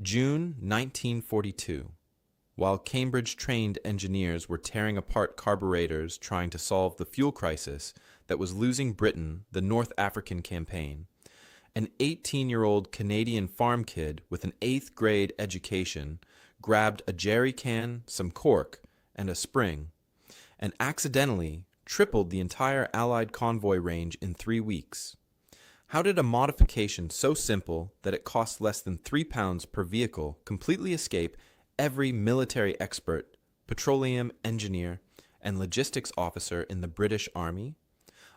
June 1942. While Cambridge-trained engineers were tearing apart carburetors trying to solve the fuel crisis that was losing Britain the North African campaign, an 18-year-old Canadian farm kid with an 8th grade education grabbed a jerry can, some cork, and a spring, and accidentally tripled the entire Allied convoy range in 3 weeks. How did a modification so simple that it cost less than £3 per vehicle completely escape every military expert, petroleum engineer, and logistics officer in the British Army?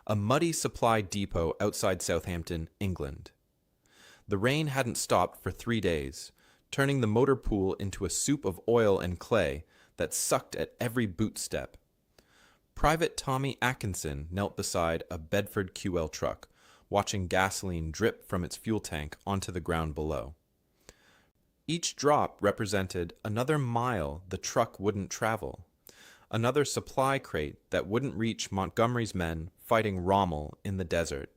A muddy supply depot outside Southampton, England. The rain hadn't stopped for 3 days, turning the motor pool into a soup of oil and clay that sucked at every boot step. Private Tommy Atkinson knelt beside a Bedford QL truck, watching gasoline drip from its fuel tank onto the ground below. Each drop represented another mile the truck wouldn't travel, another supply crate that wouldn't reach Montgomery's men fighting Rommel in the desert,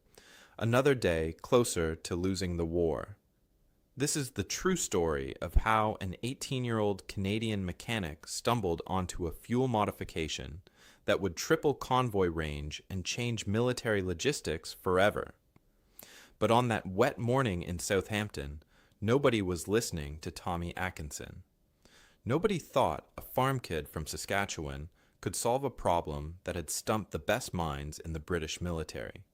another day closer to losing the war. This is the true story of how an 18-year-old Canadian mechanic stumbled onto a fuel modification that would triple convoy range and change military logistics forever. But on that wet morning in Southampton, nobody was listening to Tommy Atkinson. Nobody thought a farm kid from Saskatchewan could solve a problem that had stumped the best minds in the British military.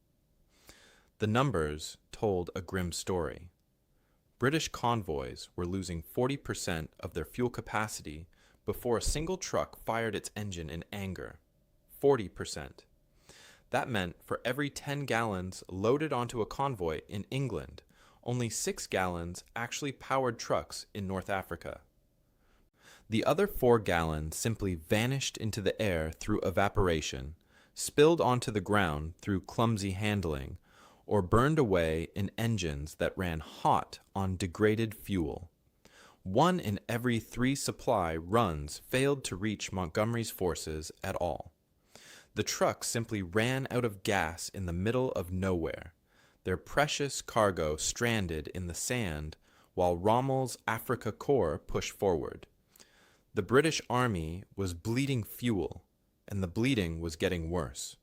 The numbers told a grim story. British convoys were losing 40% of their fuel capacity before a single truck fired its engine in anger. 40%. That meant for every 10 gallons loaded onto a convoy in England, only 6 gallons actually powered trucks in North Africa. The other 4 gallons simply vanished into the air through evaporation, spilled onto the ground through clumsy handling, or burned away in engines that ran hot on degraded fuel. 1 in every 3 supply runs failed to reach Montgomery's forces at all. The trucks simply ran out of gas in the middle of nowhere, their precious cargo stranded in the sand while Rommel's Afrika Korps pushed forward. The British Army was bleeding fuel, and the bleeding was getting worse.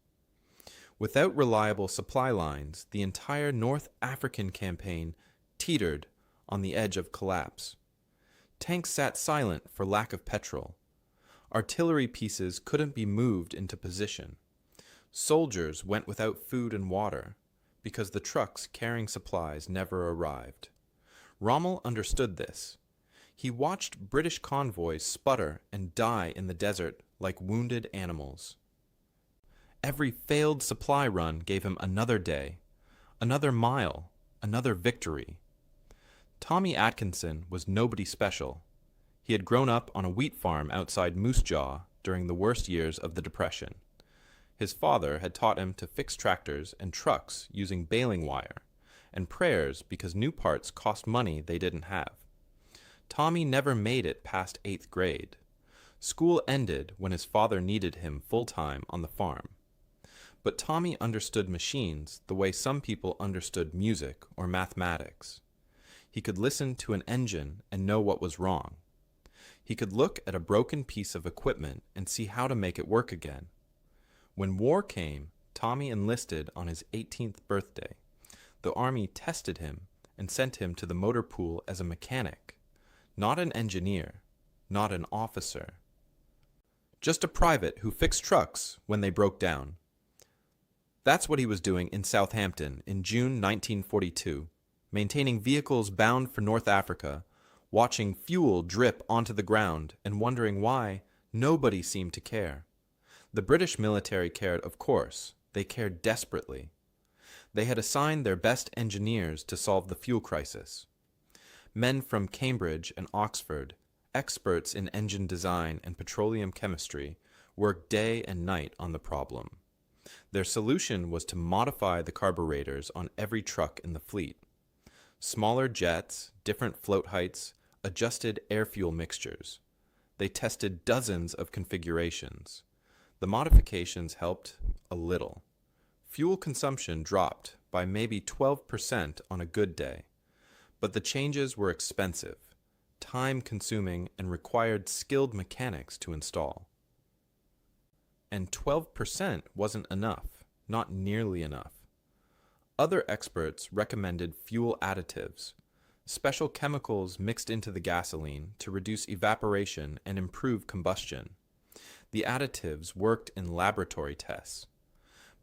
Without reliable supply lines, the entire North African campaign teetered on the edge of collapse. Tanks sat silent for lack of petrol. Artillery pieces couldn't be moved into position. Soldiers went without food and water because the trucks carrying supplies never arrived. Rommel understood this. He watched British convoys sputter and die in the desert like wounded animals. Every failed supply run gave him another day, another mile, another victory. Tommy Atkinson was nobody special. He had grown up on a wheat farm outside Moose Jaw during the worst years of the Depression. His father had taught him to fix tractors and trucks using baling wire, and prayers because new parts cost money they didn't have. Tommy never made it past 8th grade. School ended when his father needed him full-time on the farm. But Tommy understood machines the way some people understood music or mathematics. He could listen to an engine and know what was wrong. He could look at a broken piece of equipment and see how to make it work again. When war came, Tommy enlisted on his 18th birthday. The Army tested him and sent him to the motor pool as a mechanic, not an engineer, not an officer. Just a private who fixed trucks when they broke down. That's what he was doing in Southampton in June 1942, maintaining vehicles bound for North Africa, watching fuel drip onto the ground and wondering why nobody seemed to care. The British military cared, of course. They cared desperately. They had assigned their best engineers to solve the fuel crisis. Men from Cambridge and Oxford, experts in engine design and petroleum chemistry, worked day and night on the problem. Their solution was to modify the carburetors on every truck in the fleet. Smaller jets, different float heights, adjusted air-fuel mixtures. They tested dozens of configurations. The modifications helped a little. Fuel consumption dropped by maybe 12% on a good day, but the changes were expensive. time-consuming, and required skilled mechanics to install. And 12% wasn't enough, not nearly enough. Other experts recommended fuel additives, special chemicals mixed into the gasoline to reduce evaporation and improve combustion. The additives worked in laboratory tests,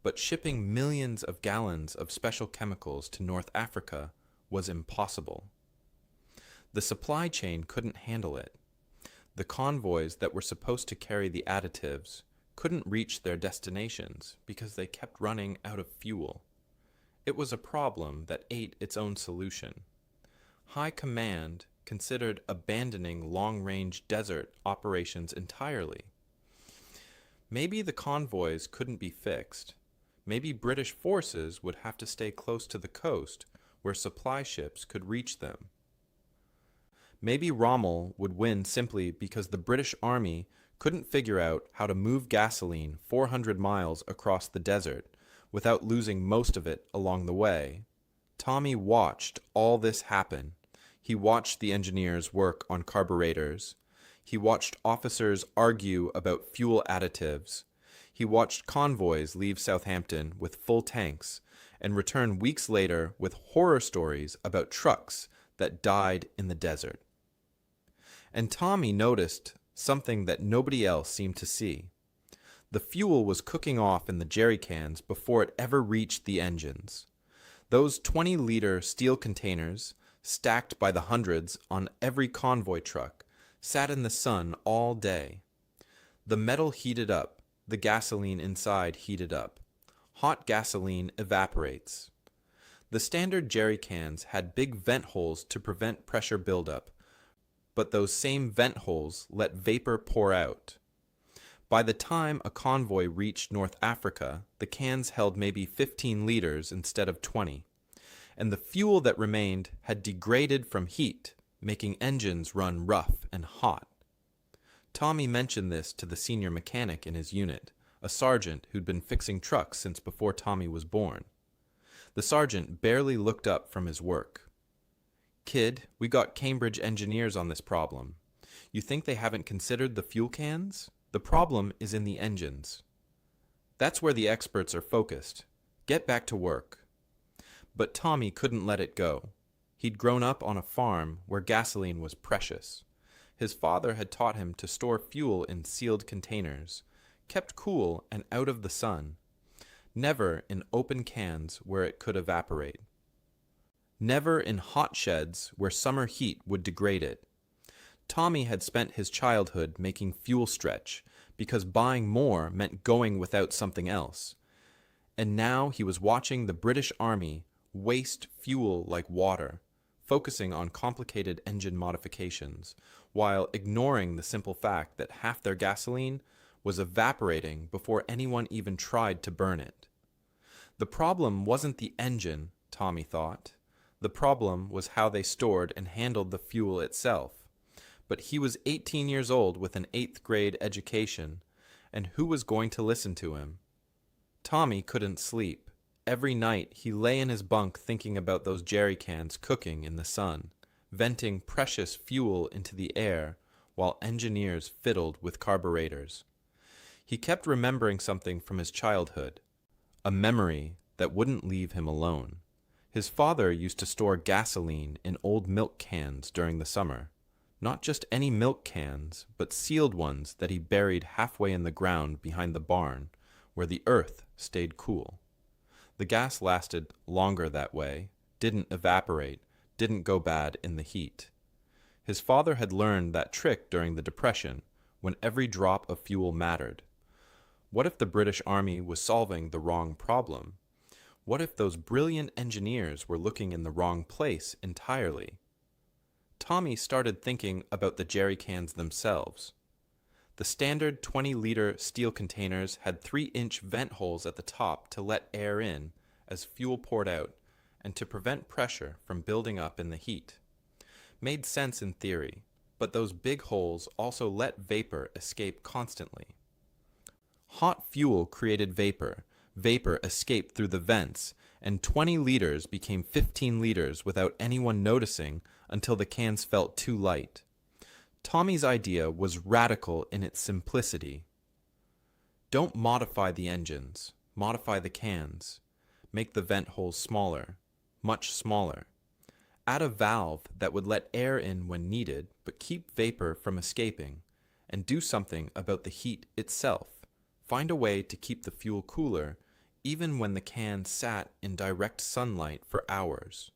but shipping millions of gallons of special chemicals to North Africa was impossible. The supply chain couldn't handle it. The convoys that were supposed to carry the additives couldn't reach their destinations because they kept running out of fuel. It was a problem that ate its own solution. High Command considered abandoning long-range desert operations entirely. Maybe the convoys couldn't be fixed. Maybe British forces would have to stay close to the coast where supply ships could reach them. Maybe Rommel would win simply because the British Army couldn't figure out how to move gasoline 400 miles across the desert without losing most of it along the way. Tommy watched all this happen. He watched the engineers work on carburetors. He watched officers argue about fuel additives. He watched convoys leave Southampton with full tanks and return weeks later with horror stories about trucks that died in the desert. And Tommy noticed something that nobody else seemed to see. The fuel was cooking off in the jerry cans before it ever reached the engines. Those 20-liter steel containers, stacked by the hundreds on every convoy truck, sat in the sun all day. The metal heated up, the gasoline inside heated up. Hot gasoline evaporates. The standard jerry cans had big vent holes to prevent pressure buildup, but those same vent holes let vapor pour out. By the time a convoy reached North Africa, the cans held maybe 15 liters instead of 20, and the fuel that remained had degraded from heat, making engines run rough and hot. Tommy mentioned this to the senior mechanic in his unit, a sergeant who'd been fixing trucks since before Tommy was born. The sergeant barely looked up from his work. "Kid, we got Cambridge engineers on this problem. You think they haven't considered the fuel cans? The problem is in the engines. That's where the experts are focused. Get back to work." But Tommy couldn't let it go. He'd grown up on a farm where gasoline was precious. His father had taught him to store fuel in sealed containers, kept cool and out of the sun, never in open cans where it could evaporate. Never in hot sheds where summer heat would degrade it. Tommy had spent his childhood making fuel stretch because buying more meant going without something else. And now he was watching the British Army waste fuel like water, focusing on complicated engine modifications, while ignoring the simple fact that half their gasoline was evaporating before anyone even tried to burn it. The problem wasn't the engine, Tommy thought. The problem was how they stored and handled the fuel itself. But he was 18 years old with an 8th grade education, and who was going to listen to him? Tommy couldn't sleep. Every night he lay in his bunk thinking about those jerry cans cooking in the sun, venting precious fuel into the air while engineers fiddled with carburetors. He kept remembering something from his childhood, a memory that wouldn't leave him alone. His father used to store gasoline in old milk cans during the summer. Not just any milk cans, but sealed ones that he buried halfway in the ground behind the barn, where the earth stayed cool. The gas lasted longer that way, didn't evaporate, didn't go bad in the heat. His father had learned that trick during the Depression, when every drop of fuel mattered. What if the British Army was solving the wrong problem? What if those brilliant engineers were looking in the wrong place entirely? Tommy started thinking about the jerry cans themselves. The standard 20-liter steel containers had 3-inch vent holes at the top to let air in as fuel poured out and to prevent pressure from building up in the heat. Made sense in theory, but those big holes also let vapor escape constantly. Hot fuel created vapor. Vapor escaped through the vents, and 20 liters became 15 liters without anyone noticing until the cans felt too light. Tommy's idea was radical in its simplicity. Don't modify the engines, modify the cans. Make the vent holes smaller, much smaller. Add a valve that would let air in when needed, but keep vapor from escaping, and do something about the heat itself. Find a way to keep the fuel cooler, even when the can sat in direct sunlight for hours.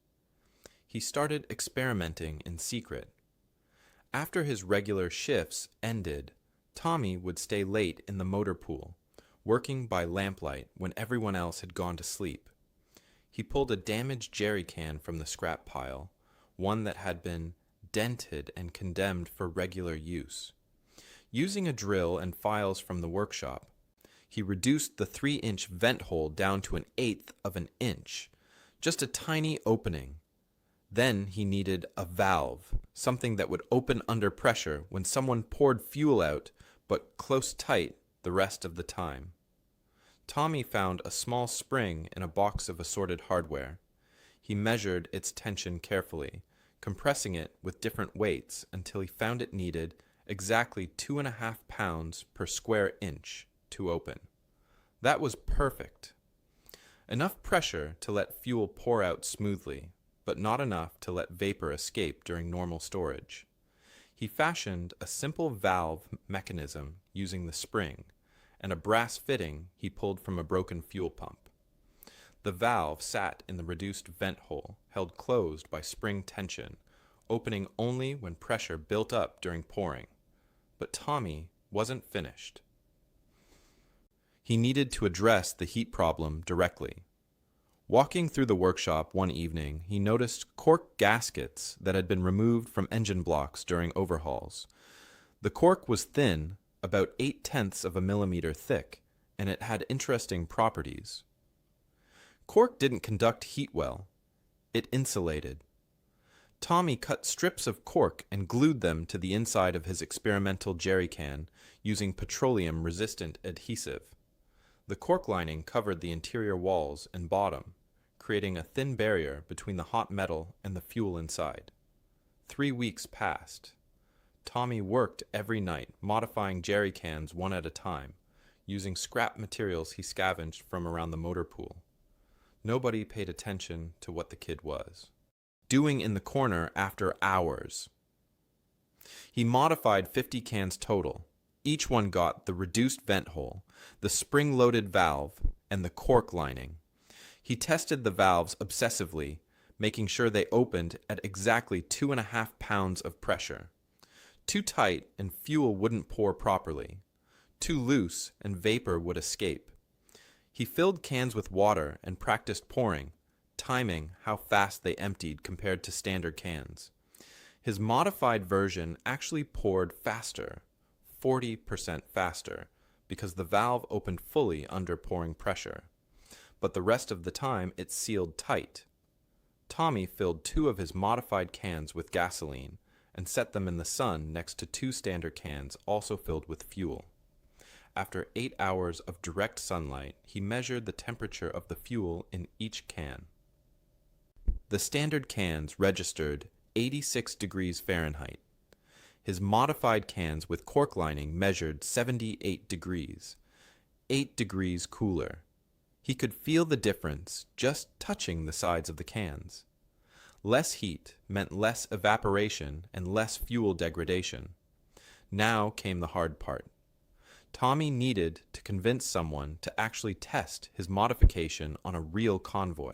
He started experimenting in secret. After his regular shifts ended, Tommy would stay late in the motor pool, working by lamplight when everyone else had gone to sleep. He pulled a damaged jerry can from the scrap pile, one that had been dented and condemned for regular use. Using a drill and files from the workshop, he reduced the 3-inch vent hole down to 1/8 of an inch, just a tiny opening. Then he needed a valve, something that would open under pressure when someone poured fuel out, but close tight the rest of the time. Tommy found a small spring in a box of assorted hardware. He measured its tension carefully, compressing it with different weights until he found it needed exactly 2.5 pounds per square inch to open. That was perfect. Enough pressure to let fuel pour out smoothly, but not enough to let vapor escape during normal storage. He fashioned a simple valve mechanism using the spring and a brass fitting he pulled from a broken fuel pump. The valve sat in the reduced vent hole, held closed by spring tension, opening only when pressure built up during pouring. But Tommy wasn't finished. He needed to address the heat problem directly. Walking through the workshop one evening, he noticed cork gaskets that had been removed from engine blocks during overhauls. The cork was thin, about 0.8 of a millimeter thick, and it had interesting properties. Cork didn't conduct heat well. It insulated. Tommy cut strips of cork and glued them to the inside of his experimental jerry can using petroleum-resistant adhesive. The cork lining covered the interior walls and bottom, creating a thin barrier between the hot metal and the fuel inside. 3 weeks passed. Tommy worked every night, modifying jerry cans one at a time, using scrap materials he scavenged from around the motor pool. Nobody paid attention to what the kid was doing in the corner after hours. He modified 50 cans total. Each one got the reduced vent hole, the spring-loaded valve, and the cork lining. He tested the valves obsessively, making sure they opened at exactly 2.5 pounds of pressure. Too tight and fuel wouldn't pour properly. Too loose and vapor would escape. He filled cans with water and practiced pouring, timing how fast they emptied compared to standard cans. His modified version actually poured faster, 40% faster, because the valve opened fully under pouring pressure. But the rest of the time it sealed tight. Tommy filled 2 of his modified cans with gasoline and set them in the sun next to 2 standard cans also filled with fuel. After 8 hours of direct sunlight, he measured the temperature of the fuel in each can. The standard cans registered 86 degrees Fahrenheit. His modified cans with cork lining measured 78 degrees, 8 degrees cooler. He could feel the difference just touching the sides of the cans. Less heat meant less evaporation and less fuel degradation. Now came the hard part. Tommy needed to convince someone to actually test his modification on a real convoy.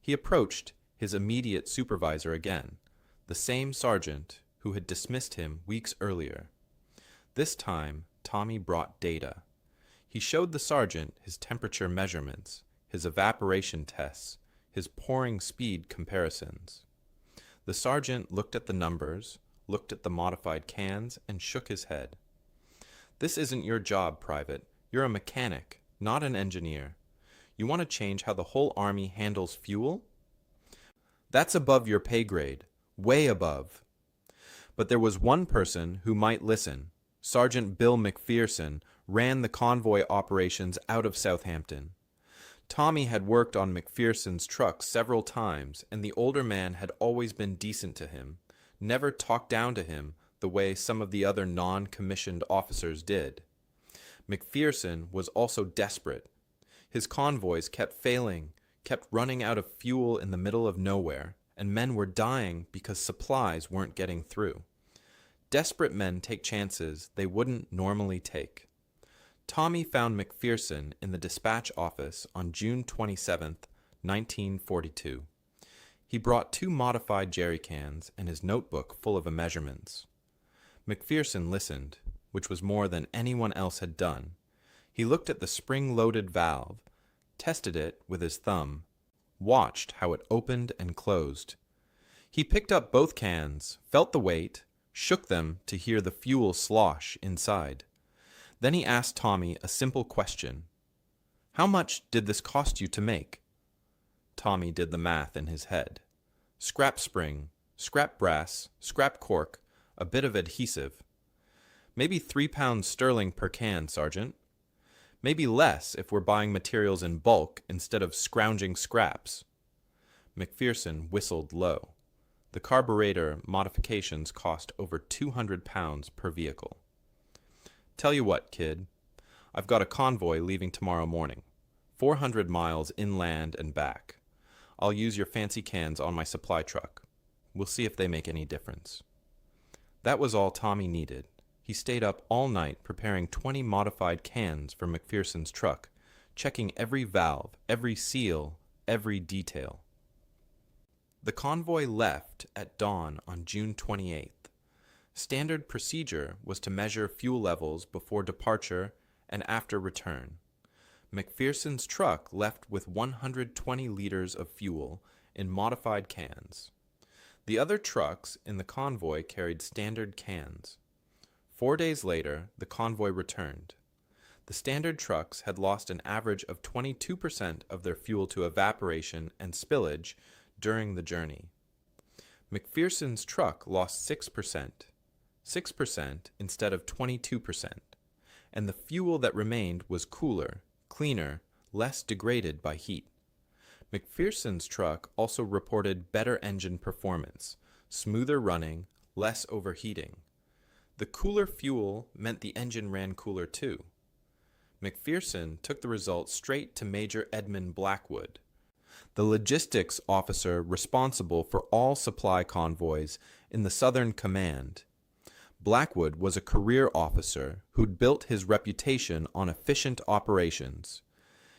He approached his immediate supervisor again, the same sergeant who had dismissed him weeks earlier. This time, Tommy brought data. He showed the sergeant his temperature measurements, his evaporation tests, his pouring speed comparisons. The sergeant looked at the numbers, looked at the modified cans, and shook his head. "This isn't your job, Private. You're a mechanic, not an engineer. You want to change how the whole Army handles fuel? That's above your pay grade, way above." But there was one person who might listen. Sergeant Bill McPherson ran the convoy operations out of Southampton. Tommy had worked on McPherson's truck several times, and the older man had always been decent to him, never talked down to him, the way some of the other non-commissioned officers did. McPherson was also desperate. His convoys kept failing, kept running out of fuel in the middle of nowhere, and men were dying because supplies weren't getting through. Desperate men take chances they wouldn't normally take. Tommy found McPherson in the dispatch office on June 27, 1942. He brought 2 modified jerry cans and his notebook full of measurements. McPherson listened, which was more than anyone else had done. He looked at the spring-loaded valve, tested it with his thumb, watched how it opened and closed. He picked up both cans, felt the weight, shook them to hear the fuel slosh inside. Then he asked Tommy a simple question. "How much did this cost you to make?" Tommy did the math in his head. Scrap spring, scrap brass, scrap cork, a bit of adhesive. "Maybe 3 pounds sterling per can, Sergeant. Maybe less if we're buying materials in bulk instead of scrounging scraps." McPherson whistled low. The carburetor modifications cost over 200 pounds per vehicle. "Tell you what, kid. I've got a convoy leaving tomorrow morning. 400 miles inland and back. I'll use your fancy cans on my supply truck. We'll see if they make any difference." That was all Tommy needed. He stayed up all night preparing 20 modified cans for McPherson's truck, checking every valve, every seal, every detail. The convoy left at dawn on June 28th. Standard procedure was to measure fuel levels before departure and after return. McPherson's truck left with 120 liters of fuel in modified cans. The other trucks in the convoy carried standard cans. 4 days later, the convoy returned. The standard trucks had lost an average of 22% of their fuel to evaporation and spillage during the journey. McPherson's truck lost 6% instead of 22%, and the fuel that remained was cooler, cleaner, less degraded by heat. McPherson's truck also reported better engine performance, smoother running, less overheating. The cooler fuel meant the engine ran cooler too. McPherson took the results straight to Major Edmund Blackwood, the logistics officer responsible for all supply convoys in the Southern Command. Blackwood was a career officer who'd built his reputation on efficient operations.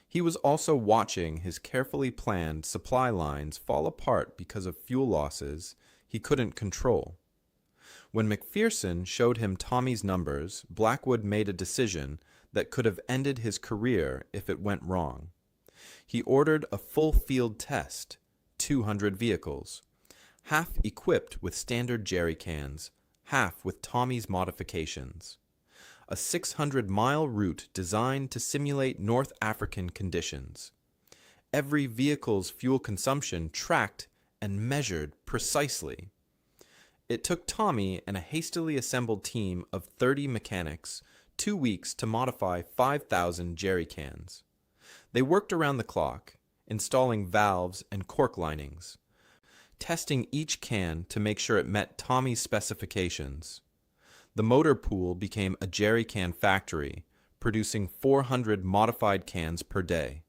He was also watching his carefully planned supply lines fall apart because of fuel losses he couldn't control. When McPherson showed him Tommy's numbers, Blackwood made a decision that could have ended his career if it went wrong. He ordered a full field test, 200 vehicles, half equipped with standard jerry cans, half with Tommy's modifications. A 600-mile route designed to simulate North African conditions. Every vehicle's fuel consumption tracked and measured precisely. It took Tommy and a hastily assembled team of 30 mechanics 2 weeks to modify 5,000 jerry cans. They worked around the clock, installing valves and cork linings, testing each can to make sure it met Tommy's specifications. The motor pool became a jerry can factory, producing 400 modified cans per day.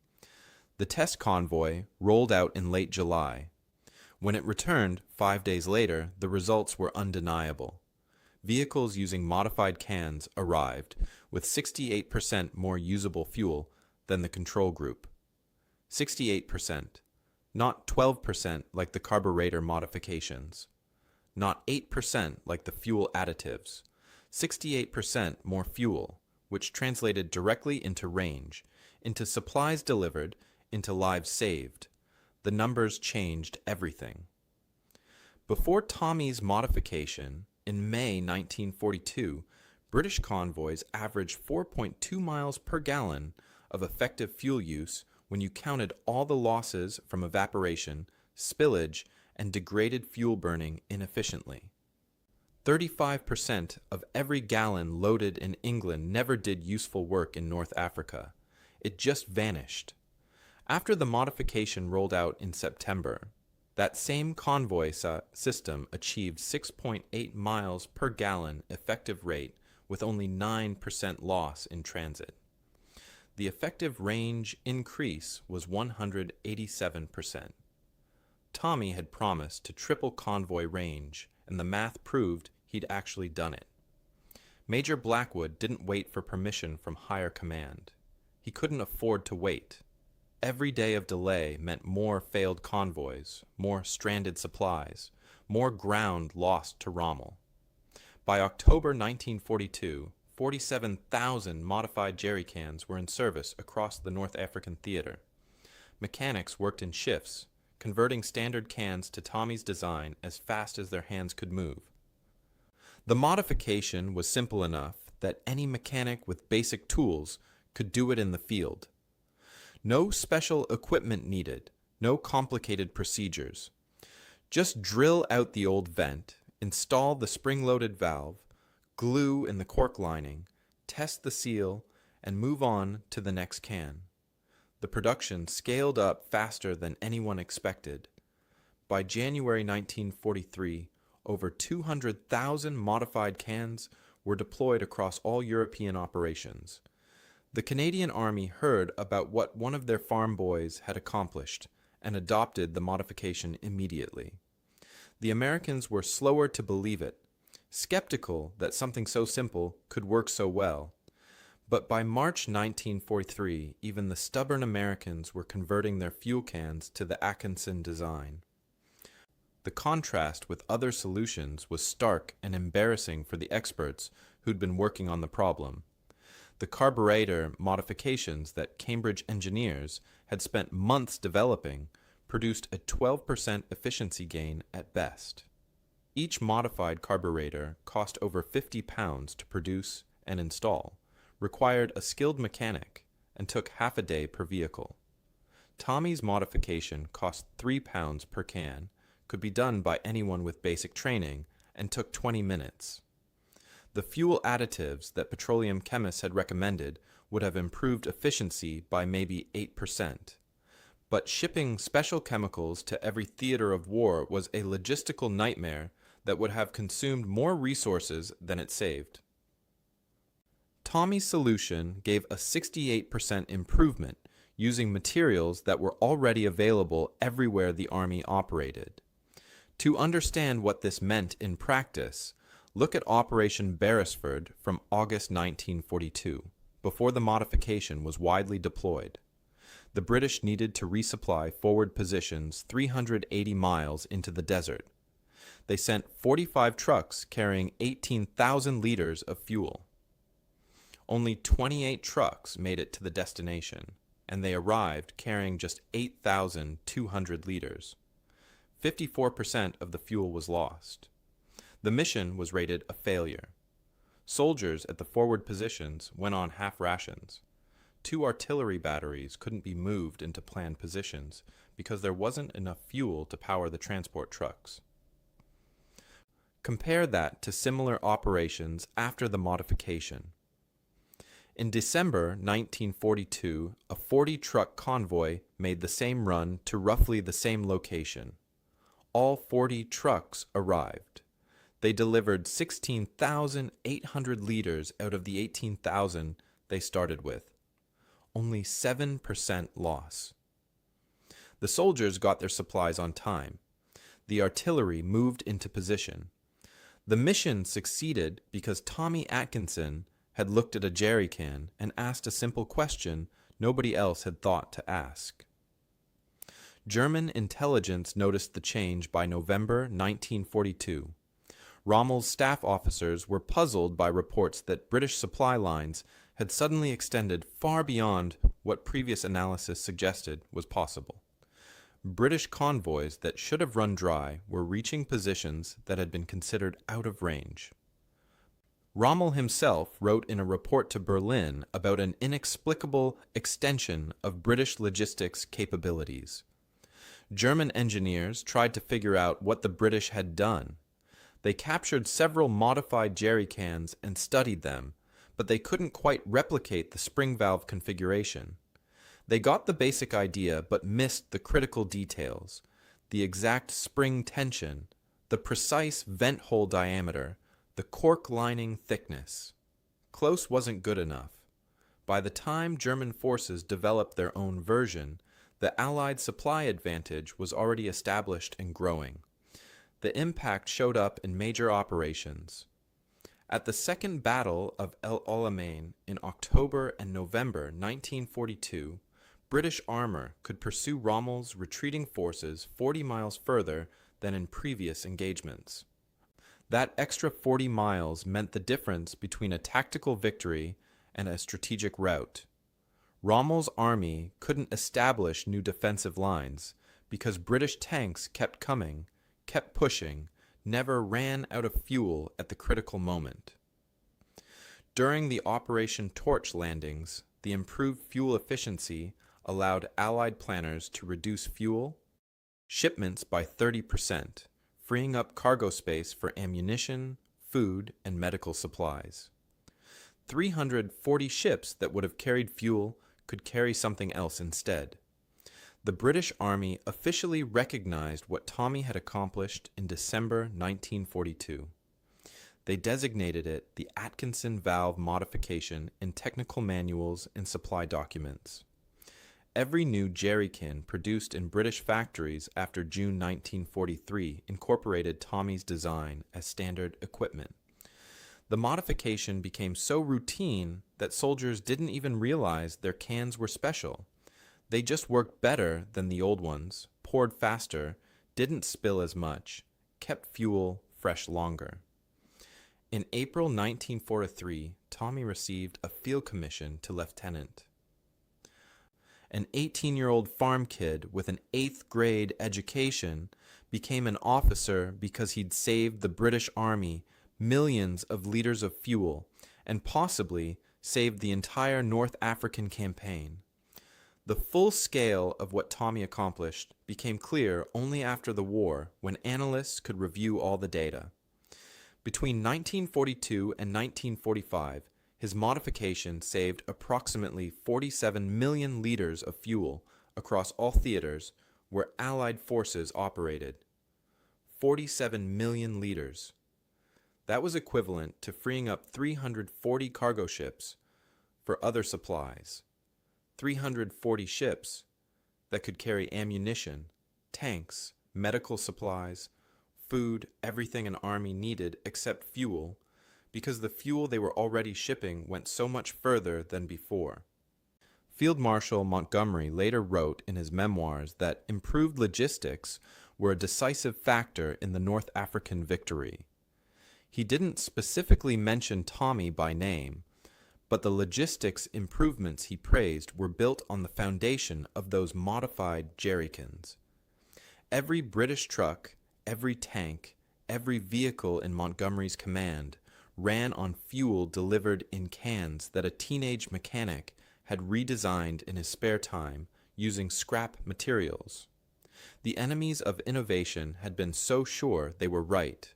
The test convoy rolled out in late July. When it returned 5 days later, the results were undeniable. Vehicles using modified cans arrived with 68% more usable fuel than the control group. 68%, not 12% like the carburetor modifications, not 8% like the fuel additives. 68% more fuel, which translated directly into range, into supplies delivered, into lives saved. The numbers changed everything. Before Tommy's modification, in May 1942, British convoys averaged 4.2 miles per gallon of effective fuel use when you counted all the losses from evaporation, spillage, and degraded fuel burning inefficiently. 35% of every gallon loaded in England never did useful work in North Africa. It just vanished. After the modification rolled out in September, That same convoy system achieved 6.8 miles per gallon effective rate with only 9% loss in transit. The effective range increase was 187%. Tommy had promised to triple convoy range, and the math proved he'd actually done it. Major Blackwood didn't wait for permission from higher command. He couldn't afford to wait. Every day of delay meant more failed convoys, more stranded supplies, more ground lost to Rommel. By October 1942, 47,000 modified jerrycans were in service across the North African theater. Mechanics worked in shifts, converting standard cans to Tommy's design as fast as their hands could move. The modification was simple enough that any mechanic with basic tools could do it in the field. No special equipment needed, no complicated procedures. Just drill out the old vent, install the spring-loaded valve, glue in the cork lining, test the seal, and move on to the next can. The production scaled up faster than anyone expected. By January 1943, over 200,000 modified cans were deployed across all European operations. The Canadian Army heard about what one of their farm boys had accomplished and adopted the modification immediately. The Americans were slower to believe it, skeptical that something so simple could work so well. But by March 1943, even the stubborn Americans were converting their fuel cans to the Atkinson design. The contrast with other solutions was stark and embarrassing for the experts who'd been working on the problem. The carburetor modifications that Cambridge engineers had spent months developing produced a 12% efficiency gain at best. Each modified carburetor cost over £50 to produce and install, required a skilled mechanic, and took half a day per vehicle. Tommy's modification cost £3 per can, could be done by anyone with basic training, and took 20 minutes. The fuel additives that petroleum chemists had recommended would have improved efficiency by maybe 8%. But shipping special chemicals to every theater of war was a logistical nightmare that would have consumed more resources than it saved. Tommy's solution gave a 68% improvement using materials that were already available everywhere the Army operated. To understand what this meant in practice, look at Operation Beresford from August 1942, before the modification was widely deployed. The British needed to resupply forward positions 380 miles into the desert. They sent 45 trucks carrying 18,000 liters of fuel. Only 28 trucks made it to the destination, and they arrived carrying just 8,200 liters. 54% of the fuel was lost. The mission was rated a failure. Soldiers at the forward positions went on half rations. 2 artillery batteries couldn't be moved into planned positions because there wasn't enough fuel to power the transport trucks. Compare that to similar operations after the modification. In December 1942, a 40-truck convoy made the same run to roughly the same location. All 40 trucks arrived. They delivered 16,800 liters out of the 18,000 they started with. Only 7% loss. The soldiers got their supplies on time. The artillery moved into position. The mission succeeded because Tommy Atkinson had looked at a jerry can and asked a simple question nobody else had thought to ask. German intelligence noticed the change by November 1942. Rommel's staff officers were puzzled by reports that British supply lines had suddenly extended far beyond what previous analysis suggested was possible. British convoys that should have run dry were reaching positions that had been considered out of range. Rommel himself wrote in a report to Berlin about an inexplicable extension of British logistics capabilities. German engineers tried to figure out what the British had done. They captured several modified jerry cans and studied them, but they couldn't quite replicate the spring valve configuration. They got the basic idea but missed the critical details. the exact spring tension, the precise vent hole diameter, the cork lining thickness. Close wasn't good enough. By the time German forces developed their own version, the Allied supply advantage was already established and growing. The impact showed up in major operations. At the Second Battle of El Alamein in October and November 1942, British armor could pursue Rommel's retreating forces 40 miles further than in previous engagements. That extra 40 miles meant the difference between a tactical victory and a strategic rout. Rommel's army couldn't establish new defensive lines because British tanks kept coming, kept pushing, never ran out of fuel at the critical moment. During the Operation Torch landings, the improved fuel efficiency allowed Allied planners to reduce fuel shipments by 30%, freeing up cargo space for ammunition, food, and medical supplies. 340 ships that would have carried fuel could carry something else instead. The British Army officially recognized what Tommy had accomplished in December 1942. They designated it the Atkinson valve modification in technical manuals and supply documents. Every new jerrycan produced in British factories after June 1943 incorporated Tommy's design as standard equipment. The modification became so routine that soldiers didn't even realize their cans were special. They just worked better than the old ones, poured faster, didn't spill as much, kept fuel fresh longer. In April 1943, Tommy received a field commission to lieutenant. An 18-year-old farm kid with an 8th grade education became an officer because he'd saved the British Army millions of liters of fuel and possibly saved the entire North African campaign. The full scale of what Tommy accomplished became clear only after the war when analysts could review all the data. Between 1942 and 1945, his modification saved approximately 47 million liters of fuel across all theaters where Allied forces operated. 47 million liters. That was equivalent to freeing up 340 cargo ships for other supplies. 340 ships that could carry ammunition, tanks, medical supplies, food, everything an army needed except fuel, because the fuel they were already shipping went so much further than before. Field Marshal Montgomery later wrote in his memoirs that improved logistics were a decisive factor in the North African victory. He didn't specifically mention Tommy by name, but the logistics improvements he praised were built on the foundation of those modified jerrycans. Every British truck, every tank, every vehicle in Montgomery's command ran on fuel delivered in cans that a teenage mechanic had redesigned in his spare time using scrap materials. The enemies of innovation had been so sure they were right.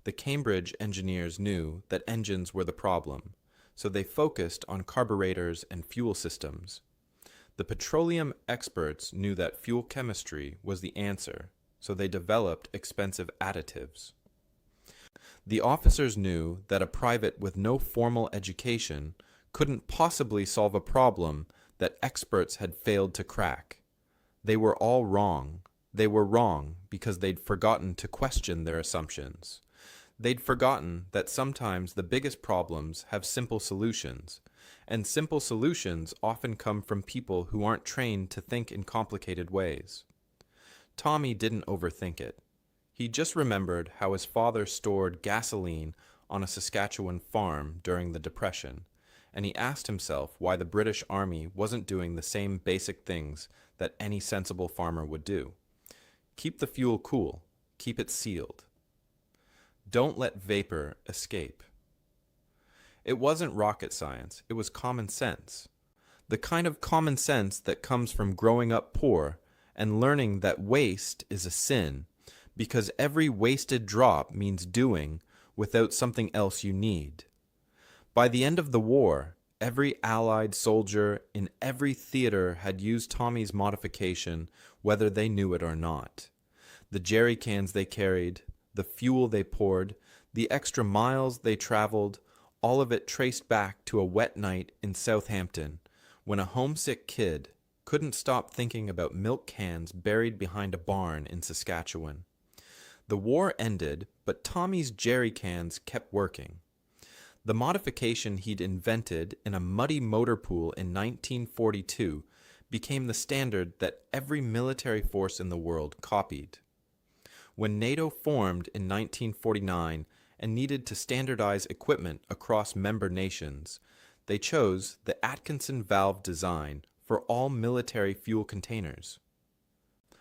The Cambridge engineers knew that engines were the problem, so they focused on carburetors and fuel systems. The petroleum experts knew that fuel chemistry was the answer, so they developed expensive additives. The officers knew that a private with no formal education couldn't possibly solve a problem that experts had failed to crack. They were all wrong. They were wrong because they'd forgotten to question their assumptions. They'd forgotten that sometimes the biggest problems have simple solutions, and simple solutions often come from people who aren't trained to think in complicated ways. Tommy didn't overthink it. He just remembered how his father stored gasoline on a Saskatchewan farm during the Depression, and he asked himself why the British Army wasn't doing the same basic things that any sensible farmer would do. Keep the fuel cool. Keep it sealed. Don't let vapor escape. It wasn't rocket science. It was common sense. The kind of common sense that comes from growing up poor and learning that waste is a sin, because every wasted drop means doing without something else you need. By the end of the war, every Allied soldier in every theater had used Tommy's modification, whether they knew it or not. The jerry cans they carried, the fuel they poured, the extra miles they traveled, all of it traced back to a wet night in Southampton when a homesick kid couldn't stop thinking about milk cans buried behind a barn in Saskatchewan. The war ended, but Tommy's jerry cans kept working. The modification he'd invented in a muddy motor pool in 1942 became the standard that every military force in the world copied. When NATO formed in 1949 and needed to standardize equipment across member nations, they chose the Atkinson valve design for all military fuel containers.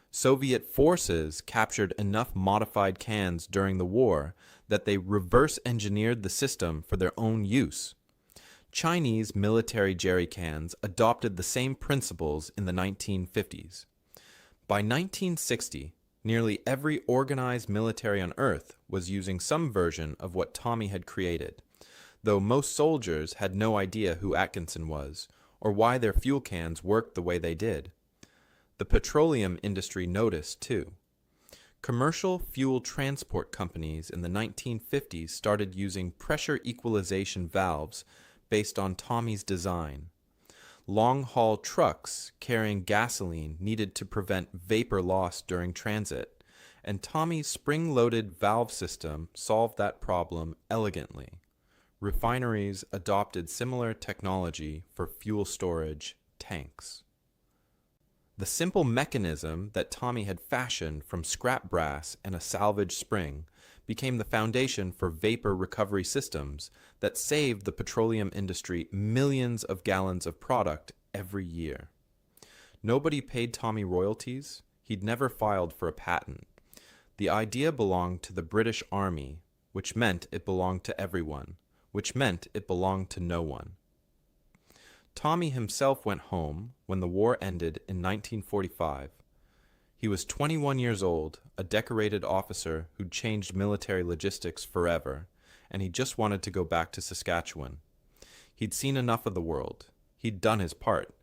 Soviet forces captured enough modified cans during the war that they reverse-engineered the system for their own use. Chinese military jerry cans adopted the same principles in the 1950s. By 1960, nearly every organized military on Earth was using some version of what Tommy had created, though most soldiers had no idea who Atkinson was or why their fuel cans worked the way they did. The petroleum industry noticed, too. Commercial fuel transport companies in the 1950s started using pressure equalization valves based on Tommy's design. Long-haul trucks carrying gasoline needed to prevent vapor loss during transit, and Tommy's spring-loaded valve system solved that problem elegantly. Refineries adopted similar technology for fuel storage tanks. The simple mechanism that Tommy had fashioned from scrap brass and a salvage spring became the foundation for vapor recovery systems that saved the petroleum industry millions of gallons of product every year. Nobody paid Tommy royalties. He'd never filed for a patent. The idea belonged to the British Army, which meant it belonged to everyone, which meant it belonged to no one. Tommy himself went home when the war ended in 1945. He was 21 years old, a decorated officer who'd changed military logistics forever, and he just wanted to go back to Saskatchewan. He'd seen enough of the world. He'd done his part.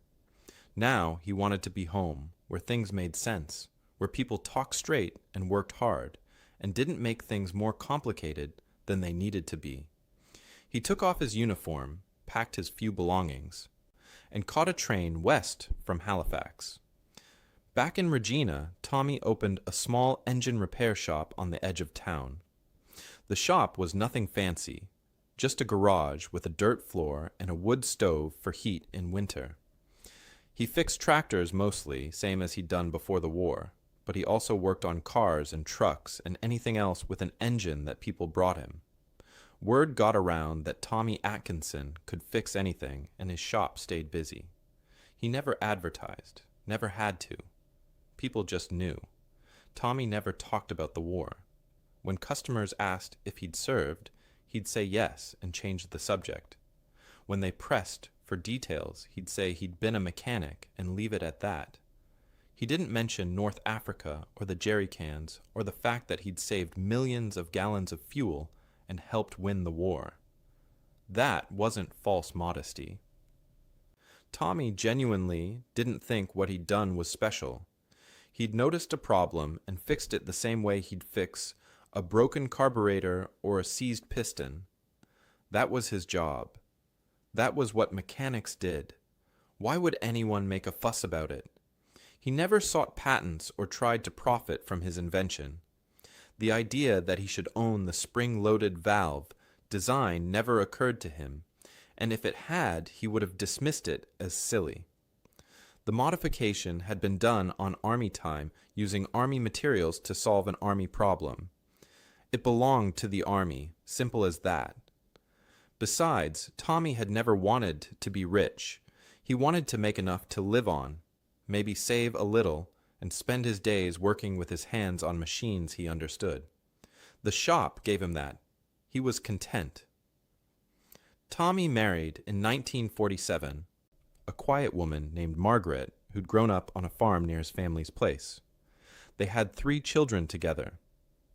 Now he wanted to be home, where things made sense, where people talked straight and worked hard, and didn't make things more complicated than they needed to be. He took off his uniform, packed his few belongings, and caught a train west from Halifax. Back in Regina, Tommy opened a small engine repair shop on the edge of town. The shop was nothing fancy, just a garage with a dirt floor and a wood stove for heat in winter. He fixed tractors mostly, same as he'd done before the war, but he also worked on cars and trucks and anything else with an engine that people brought him. Word got around that Tommy Atkinson could fix anything, and his shop stayed busy. He never advertised, never had to. People just knew. Tommy never talked about the war. When customers asked if he'd served, he'd say yes and change the subject. When they pressed for details, he'd say he'd been a mechanic and leave it at that. He didn't mention North Africa or the jerry cans or the fact that he'd saved millions of gallons of fuel and helped win the war. That wasn't false modesty. Tommy genuinely didn't think what he'd done was special. He'd noticed a problem and fixed it the same way he'd fix a broken carburetor or a seized piston. That was his job. That was what mechanics did. Why would anyone make a fuss about it? He never sought patents or tried to profit from his invention. The idea that he should own the spring-loaded valve design never occurred to him, and if it had, he would have dismissed it as silly. The modification had been done on Army time using Army materials to solve an Army problem. It belonged to the Army, simple as that. Besides, Tommy had never wanted to be rich. He wanted to make enough to live on, maybe save a little, and spend his days working with his hands on machines he understood. The shop gave him that. He was content. Tommy married in 1947, a quiet woman named Margaret who'd grown up on a farm near his family's place. They had 3 children together.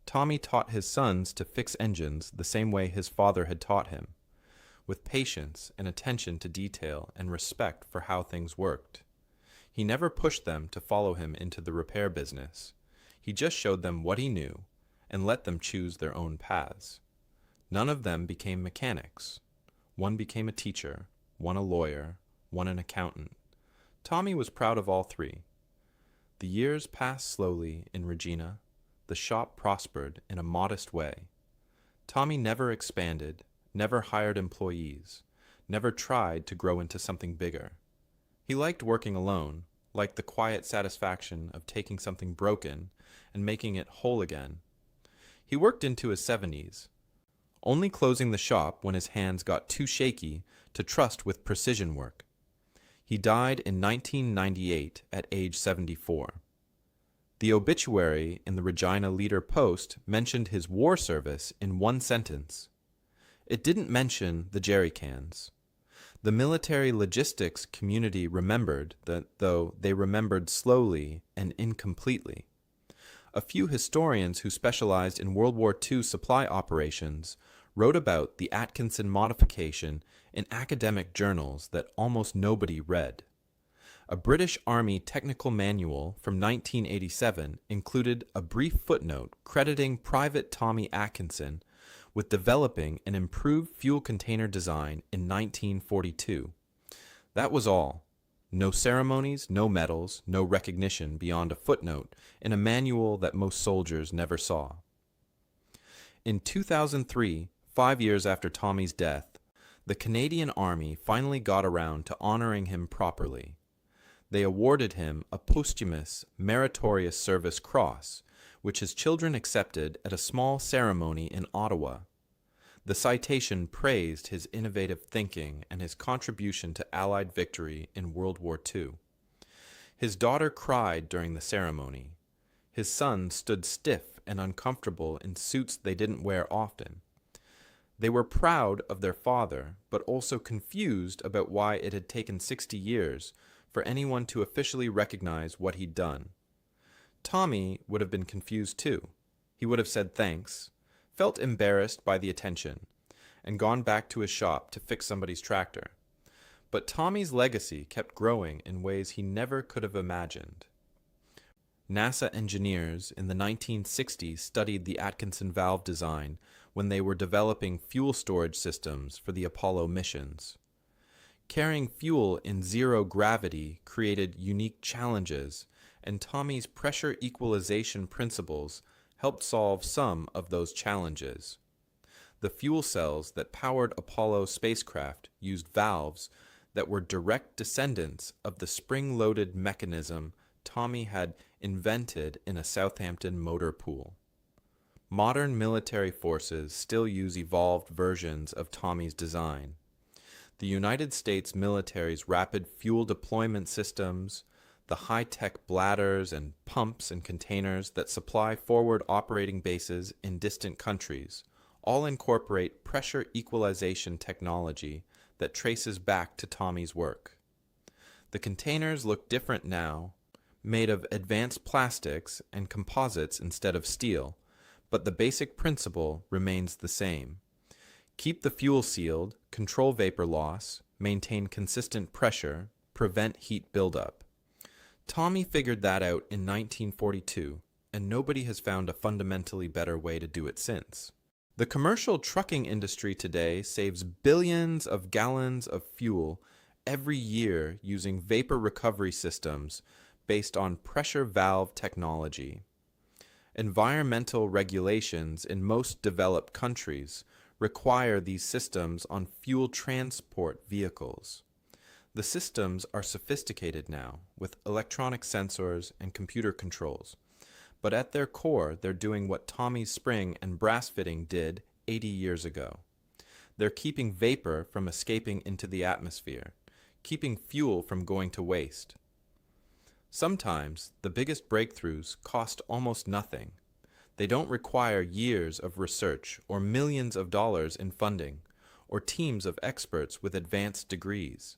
Tommy taught his sons to fix engines the same way his father had taught him, with patience and attention to detail and respect for how things worked. He never pushed them to follow him into the repair business. He just showed them what he knew and let them choose their own paths. None of them became mechanics. One became a teacher, one a lawyer, one an accountant. Tommy was proud of all three. The years passed slowly in Regina. The shop prospered in a modest way. Tommy never expanded, never hired employees, never tried to grow into something bigger. He liked working alone, liked the quiet satisfaction of taking something broken and making it whole again. He worked into his 70s, only closing the shop when his hands got too shaky to trust with precision work. He died in 1998 at age 74. The obituary in the Regina Leader-Post mentioned his war service in one sentence. It didn't mention the jerry cans. The military logistics community remembered that, though they remembered slowly and incompletely. A few historians who specialized in World War II supply operations wrote about the Atkinson modification in academic journals that almost nobody read. A British Army technical manual from 1987 included a brief footnote crediting Private Tommy Atkinson with developing an improved fuel container design in 1942. That was all. No ceremonies, no medals, no recognition beyond a footnote in a manual that most soldiers never saw. In 2003, 5 years after Tommy's death, the Canadian Army finally got around to honoring him properly. They awarded him a posthumous Meritorious Service Cross, which his children accepted at a small ceremony in Ottawa. The citation praised his innovative thinking and his contribution to Allied victory in World War II. His daughter cried during the ceremony. His son stood stiff and uncomfortable in suits they didn't wear often. They were proud of their father, but also confused about why it had taken 60 years for anyone to officially recognize what he'd done. Tommy would have been confused too. He would have said thanks, felt embarrassed by the attention, and gone back to his shop to fix somebody's tractor. But Tommy's legacy kept growing in ways he never could have imagined. NASA engineers in the 1960s studied the Atkinson valve design when they were developing fuel storage systems for the Apollo missions. Carrying fuel in zero gravity created unique challenges, and Tommy's pressure equalization principles helped solve some of those challenges. The fuel cells that powered Apollo spacecraft used valves that were direct descendants of the spring-loaded mechanism Tommy had invented in a Southampton motor pool. Modern military forces still use evolved versions of Tommy's design. The United States military's rapid fuel deployment systems, the high-tech bladders and pumps and containers that supply forward operating bases in distant countries, all incorporate pressure equalization technology that traces back to Tommy's work. The containers look different now, made of advanced plastics and composites instead of steel, but the basic principle remains the same. Keep the fuel sealed, control vapor loss, maintain consistent pressure, prevent heat buildup. Tommy figured that out in 1942, and nobody has found a fundamentally better way to do it since. The commercial trucking industry today saves billions of gallons of fuel every year using vapor recovery systems based on pressure valve technology. Environmental regulations in most developed countries require these systems on fuel transport vehicles. The systems are sophisticated now, with electronic sensors and computer controls, but at their core, they're doing what Tommy's spring and brass fitting did 80 years ago. They're keeping vapor from escaping into the atmosphere, keeping fuel from going to waste. Sometimes, the biggest breakthroughs cost almost nothing. They don't require years of research or millions of dollars in funding or teams of experts with advanced degrees.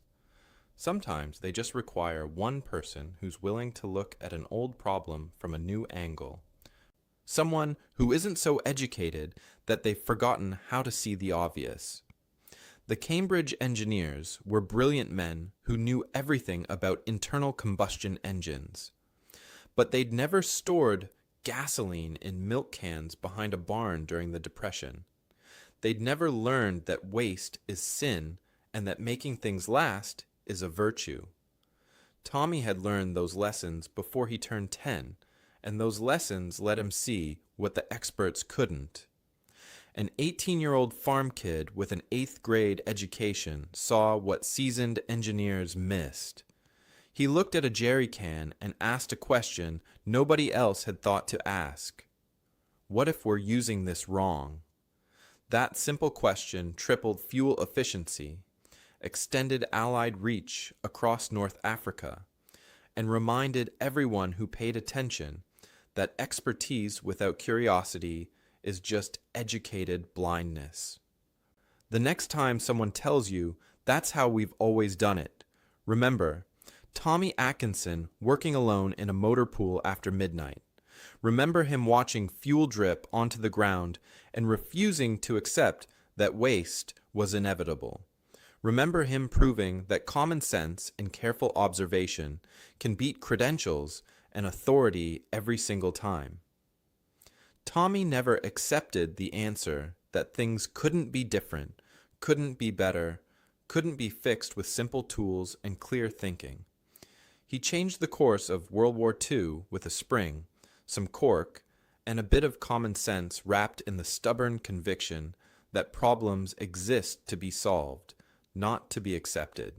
Sometimes they just require one person who's willing to look at an old problem from a new angle. Someone who isn't so educated that they've forgotten how to see the obvious. The Cambridge engineers were brilliant men who knew everything about internal combustion engines. But they'd never stored gasoline in milk cans behind a barn during the Depression. They'd never learned that waste is sin and that making things last is a virtue. Tommy had learned those lessons before he turned 10, and those lessons let him see what the experts couldn't. An 18-year-old farm kid with an 8th grade education saw what seasoned engineers missed. He looked at a jerry can and asked a question nobody else had thought to ask. What if we're using this wrong? That simple question tripled fuel efficiency, extended Allied reach across North Africa, and reminded everyone who paid attention that expertise without curiosity is just educated blindness. The next time someone tells you that's how we've always done it, remember, Tommy Atkinson working alone in a motor pool after midnight. Remember him watching fuel drip onto the ground and refusing to accept that waste was inevitable. Remember him proving that common sense and careful observation can beat credentials and authority every single time. Tommy never accepted the answer that things couldn't be different, couldn't be better, couldn't be fixed with simple tools and clear thinking. He changed the course of World War II with a spring, some cork, and a bit of common sense wrapped in the stubborn conviction that problems exist to be solved, not to be accepted.